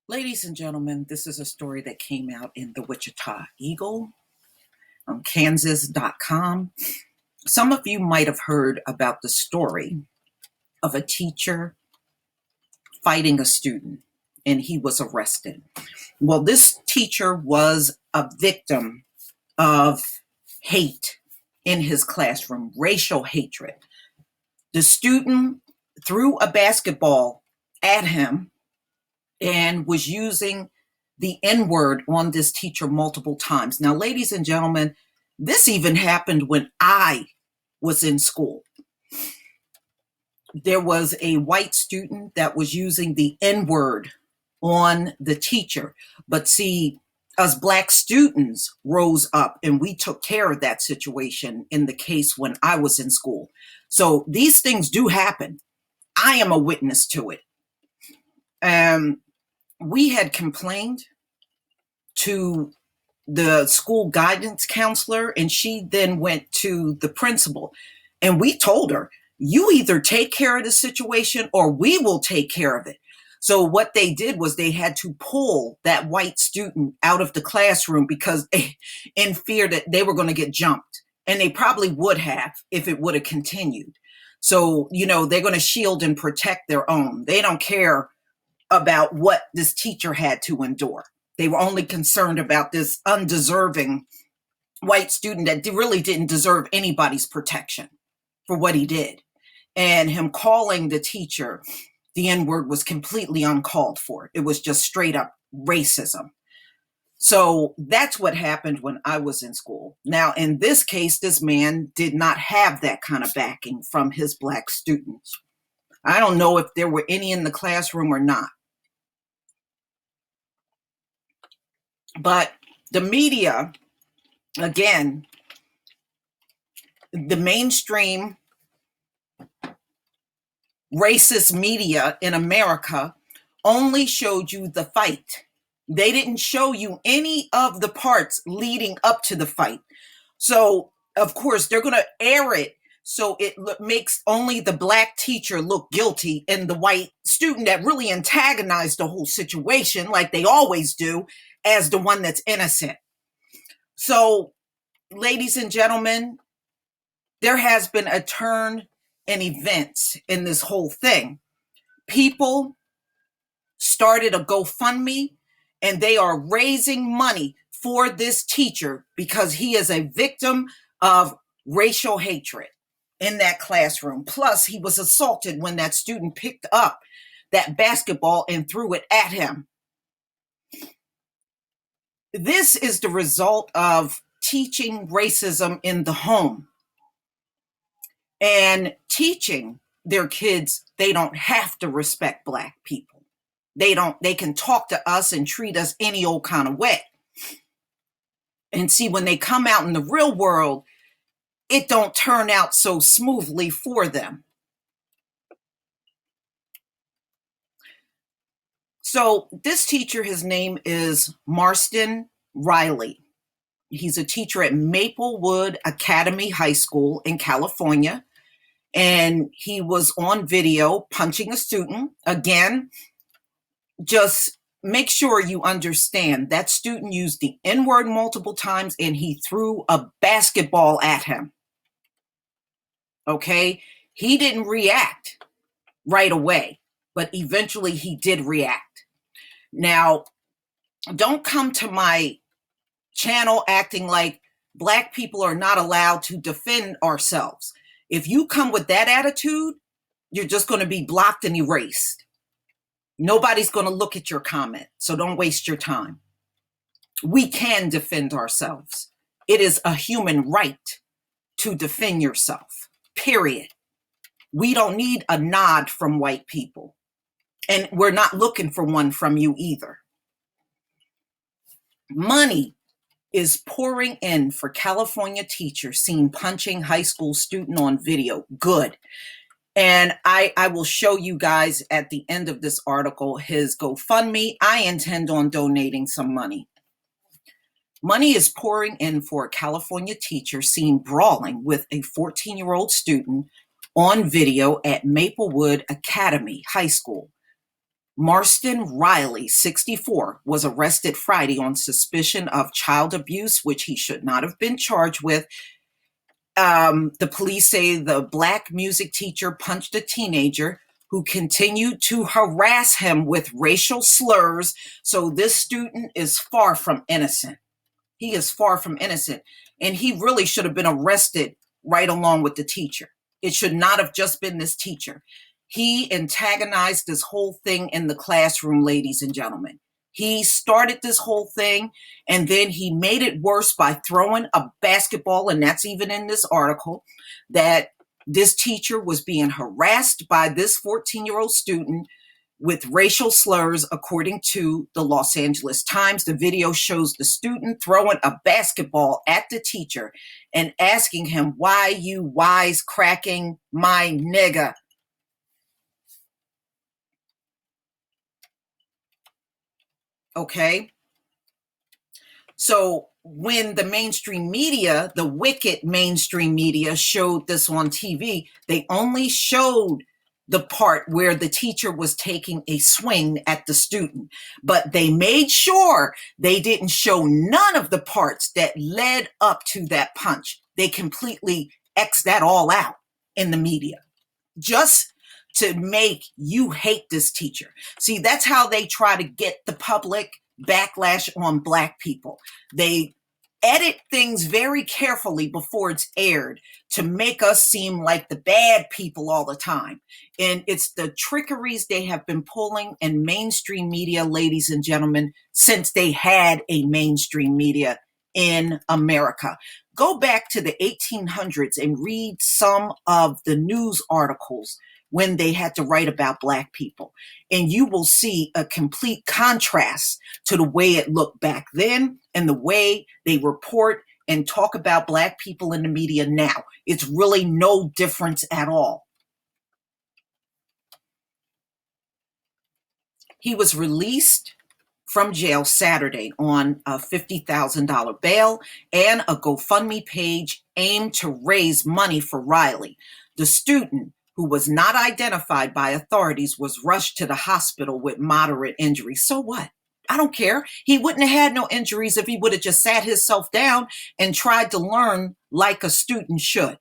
Ladies and gentlemen, this is a story that came out in the Wichita Eagle on Kansas.com. Some of you might have heard about the story of a teacher fighting a student, and he was arrested. Well, this teacher was a victim of hate in his classroom, racial hatred. The student threw a basketball at him and was using the N-word on this teacher multiple times. Now, ladies and gentlemen, this even happened when I was in school. There was a white student that was using the N-word on the teacher. But see, us Black students rose up and we took care of that situation in the case when I was in school. So these things do happen. I am a witness to it. We had complained to the school guidance counselor, and she then went to the principal. And we told her, you either take care of the situation or we will take care of it. So what they did was they had to pull that white student out of the classroom because in fear that they were going to get jumped. And they probably would have if it would have continued. So, they're going to shield and protect their own. They don't care about what this teacher had to endure. They were only concerned about this undeserving white student that really didn't deserve anybody's protection for what he did. And him calling the teacher the N-word was completely uncalled for. It was just straight up racism. So that's what happened when I was in school. Now, in this case, this man did not have that kind of backing from his Black students. I don't know if there were any in the classroom or not. But the media, again, the mainstream racist media in America only showed you the fight. They didn't show you any of the parts leading up to the fight. So, of course, they're going to air it so it makes only the Black teacher look guilty and the white student that really antagonized the whole situation, like they always do, as the one that's innocent. So, ladies and gentlemen, there has been a turn in events in this whole thing. People started a GoFundMe and they are raising money for this teacher because he is a victim of racial hatred in that classroom. Plus, he was assaulted when that student picked up that basketball and threw it at him. This is the result of teaching racism in the home and teaching their kids they don't have to respect Black people. They can talk to us and treat us any old kind of way. And see, when they come out in the real world, it don't turn out so smoothly for them. So this teacher, his name is Marston Riley. He's a teacher at Maplewood Academy High School in California. And he was on video punching a student. Again, just make sure you understand that student used the N-word multiple times and he threw a basketball at him. Okay? He didn't react right away, but eventually he did react. Now, don't come to my channel acting like Black people are not allowed to defend ourselves. If you come with that attitude, you're just going to be blocked and erased. Nobody's going to look at your comment, so don't waste your time. We can defend ourselves. It is a human right to defend yourself, period. We don't need a nod from white people, and we're not looking for one from you either. Money is pouring in for California teacher seen punching high school student on video. Good. And I will show you guys at the end of this article his GoFundMe. I intend on donating some money. Money is pouring in for a California teacher seen brawling with a 14-year-old student on video at Maplewood Academy High School. Marston Riley, 64, was arrested Friday on suspicion of child abuse, which he should not have been charged with. The police say the black music teacher punched a teenager who continued to harass him with racial slurs. So this student is far from innocent. He is far from innocent. And he really should have been arrested right along with the teacher. It should not have just been this teacher. He antagonized this whole thing in the classroom, ladies and gentlemen. He started this whole thing, and then he made it worse by throwing a basketball, and that's even in this article, that this teacher was being harassed by this 14-year-old student with racial slurs, according to the Los Angeles Times. The video shows the student throwing a basketball at the teacher and asking him, "Why you wisecracking my nigga?" Okay? So when the mainstream media, the wicked mainstream media, showed this on TV, they only showed the part where the teacher was taking a swing at the student, but they made sure they didn't show none of the parts that led up to that punch. They completely X that all out in the media, just to make you hate this teacher. See, that's how they try to get the public backlash on Black people. They edit things very carefully before it's aired to make us seem like the bad people all the time. And it's the trickeries they have been pulling in mainstream media, ladies and gentlemen, since they had a mainstream media in America. Go back to the 1800s and read some of the news articles when they had to write about Black people. And you will see a complete contrast to the way it looked back then and the way they report and talk about Black people in the media now. It's really no difference at all. He was released from jail Saturday on a $50,000 bail and a GoFundMe page aimed to raise money for Riley. The student, who was not identified by authorities, was rushed to the hospital with moderate injuries. So what? I don't care. He wouldn't have had no injuries if he would have just sat himself down and tried to learn like a student should.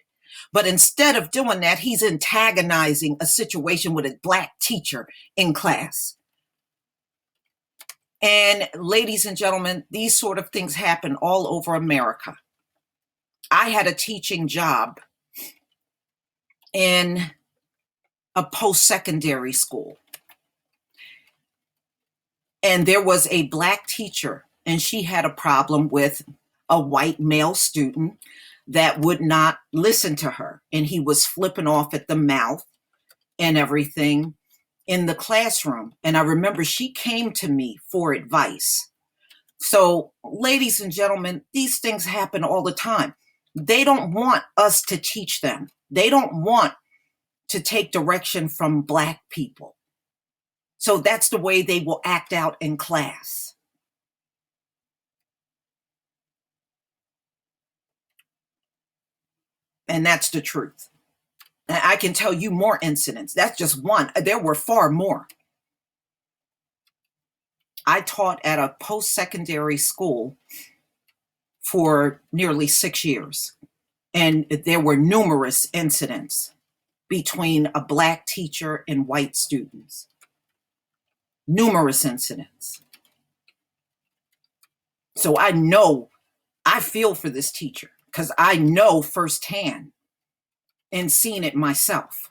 But instead of doing that, he's antagonizing a situation with a Black teacher in class. And ladies and gentlemen, these sort of things happen all over America. I had a teaching job in a post-secondary school. And there was a Black teacher, and she had a problem with a white male student that would not listen to her. And he was flipping off at the mouth and everything in the classroom. And I remember she came to me for advice. So, ladies and gentlemen, these things happen all the time. They don't want us to teach them. They don't want to take direction from Black people. So that's the way they will act out in class. And that's the truth. And I can tell you more incidents. That's just one. There were far more. I taught at a post-secondary school for nearly 6 years. And there were numerous incidents between a Black teacher and white students. Numerous incidents. So I feel for this teacher because I know firsthand and seen it myself.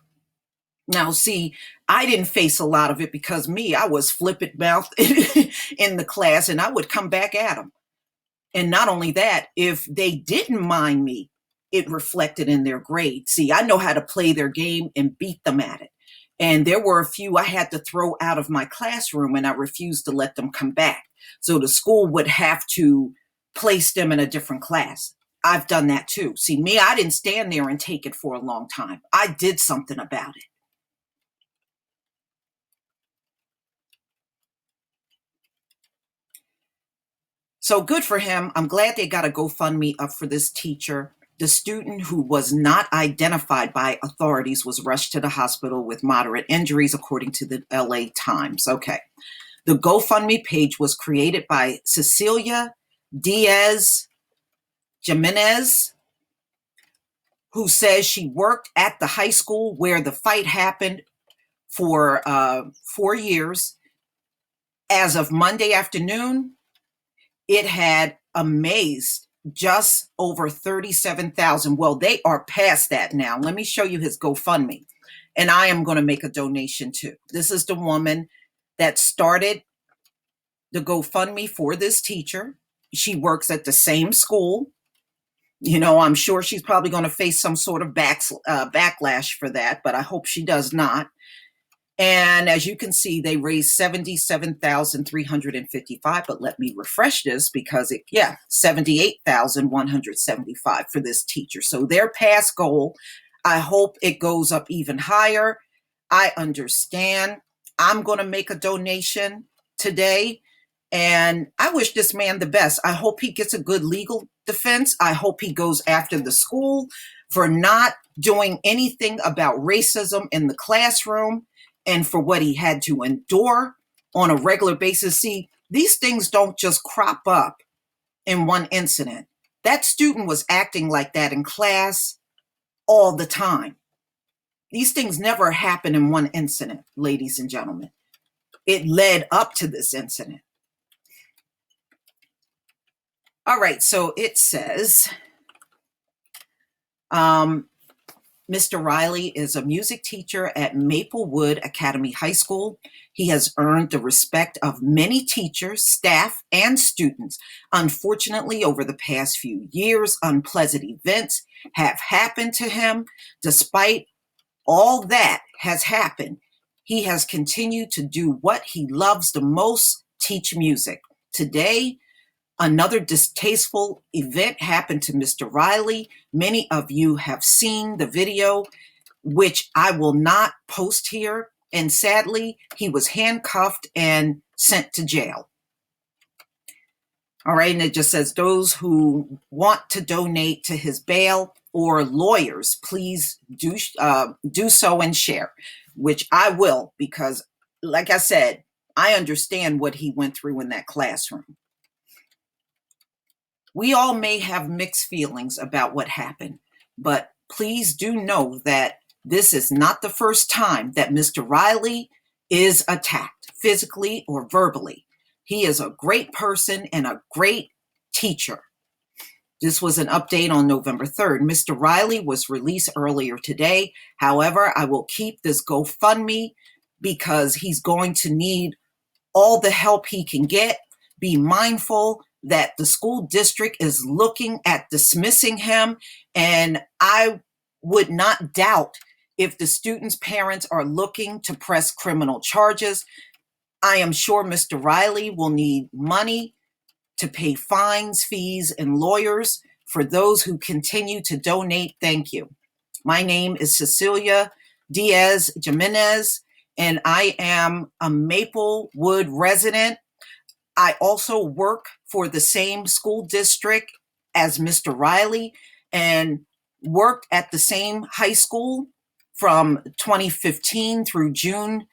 Now, see, I didn't face a lot of it because I was flippant mouthed in the class, and I would come back at them. And not only that, if they didn't mind me, it reflected in their grade. See, I know how to play their game and beat them at it. And there were a few I had to throw out of my classroom, and I refused to let them come back. So the school would have to place them in a different class. I've done that too. See, I didn't stand there and take it for a long time. I did something about it. So good for him. I'm glad they got a GoFundMe up for this teacher. The student, who was not identified by authorities, was rushed to the hospital with moderate injuries, according to the LA Times. Okay. The GoFundMe page was created by Cecilia Diaz Jimenez, who says she worked at the high school where the fight happened for 4 years. As of Monday afternoon, it had amassed just over 37,000. Well, they are past that now. Let me show you his GoFundMe. And I am going to make a donation too. This is the woman that started the GoFundMe for this teacher. She works at the same school. You know, I'm sure she's probably going to face some sort of backlash for that, but I hope she does not. And as you can see, they raised $77,355. But let me refresh this because $78,175 for this teacher. So their past goal, I hope it goes up even higher. I understand. I'm going to make a donation today. And I wish this man the best. I hope he gets a good legal defense. I hope he goes after the school for not doing anything about racism in the classroom and for what he had to endure on a regular basis. See, these things don't just crop up in one incident. That student was acting like that in class all the time. These things never happen in one incident, ladies and gentlemen. It led up to this incident. All right, so it says, Mr. Riley is a music teacher at Maplewood Academy High School. He has earned the respect of many teachers, staff, and students. Unfortunately, over the past few years, unpleasant events have happened to him. Despite all that has happened, he has continued to do what he loves the most, teach music. Today, another distasteful event happened to Mr. Riley. Many of you have seen the video, which I will not post here. And sadly, he was handcuffed and sent to jail. All right, and it just says, those who want to donate to his bail or lawyers, please do so and share, which I will, because like I said, I understand what he went through in that classroom. We all may have mixed feelings about what happened, but please do know that this is not the first time that Mr. Riley is attacked, physically or verbally. He is a great person and a great teacher. This was an update on November 3rd. Mr. Riley was released earlier today. However, I will keep this GoFundMe because he's going to need all the help he can get. Be mindful that the school district is looking at dismissing him, and I would not doubt if the students' parents are looking to press criminal charges. I am sure Mr. Riley will need money to pay fines, fees, and lawyers. For those who continue to donate, thank you. My name is Cecilia Diaz Jimenez, and I am a Maplewood resident. I also work for the same school district as Mr. Riley and worked at the same high school from 2015 through June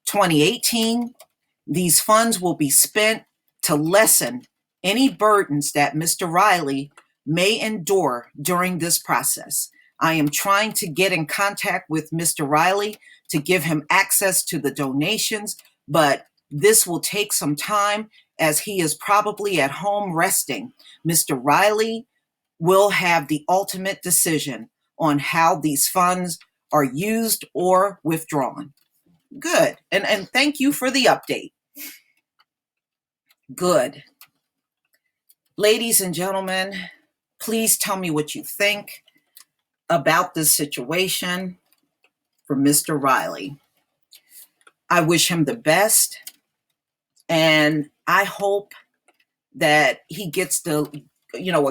2018. These funds will be spent to lessen any burdens that Mr. Riley may endure during this process. I am trying to get in contact with Mr. Riley to give him access to the donations, but this will take some time as he is probably at home resting. Mr. Riley will have the ultimate decision on how these funds are used or withdrawn. Good. And thank you for the update. Good. Ladies and gentlemen, please tell me what you think about this situation for Mr. Riley. I wish him the best, and I hope that he gets a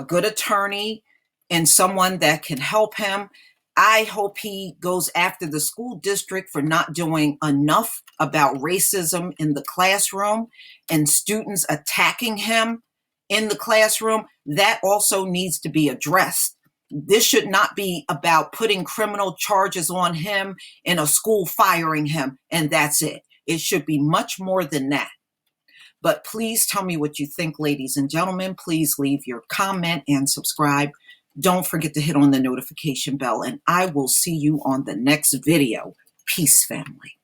good attorney and someone that can help him. I hope he goes after the school district for not doing enough about racism in the classroom and students attacking him in the classroom. That also needs to be addressed. This should not be about putting criminal charges on him and a school firing him, and that's it. It should be much more than that. But please tell me what you think, ladies and gentlemen. Please leave your comment and subscribe. Don't forget to hit on the notification bell, and I will see you on the next video. Peace, family.